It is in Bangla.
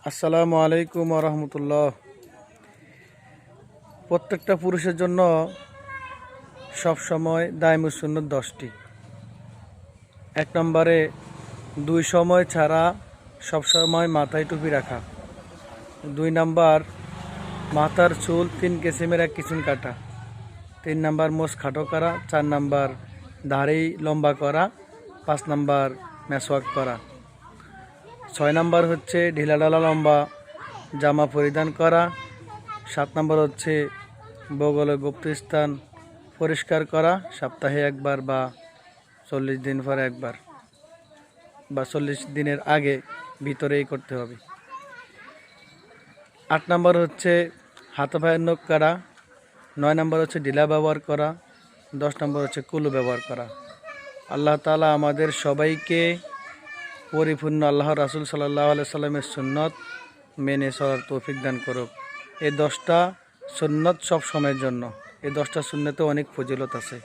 আসসালামু আলাইকুম রহমতুল্লাহ। প্রত্যেকটা পুরুষের জন্য সবসময় দায়মুস সুন্নত 10টি। এক নম্বরে 2 সময় ছাড়া সবসময় মাথায় টুপি রাখা। 2 নাম্বার মাথার চুল 3 কিসিমের 1 কিসিম কাটা। 3 নাম্বার মোছ খাটো করা। 4 নাম্বার দাড়ি লম্বা করা। 5 নাম্বার মেসওয়াক করা। 6 নাম্বার হচ্ছে ঢিলাঢালা লম্বা জামা পরিধান করা। 7 নাম্বার হচ্ছে বগলে গুপ্তস্থান পরিষ্কার করা সপ্তাহে একবার বা 40 দিন পর একবার বা 40 দিনের আগে ভিতরেই করতে হবে। 8 নাম্বার হচ্ছে হাত পায়ের নখ কাটা। 9 নাম্বার হচ্ছে ঢিলা ব্যবহার করা। 10 নাম্বার হচ্ছে কুলু ব্যবহার করা। আল্লাহ তাআলা আমাদের সবাইকে পরিপূর্ণ আল্লাহ রাসূল সাল্লাল্লাহু আলাইহি সাল্লামের সুন্নত মেনে চলার তৌফিক দান করুক। এই 10টা সুন্নত সব সময়ের জন্য। এই 10টা সুন্নতে অনেক ফজিলত আছে।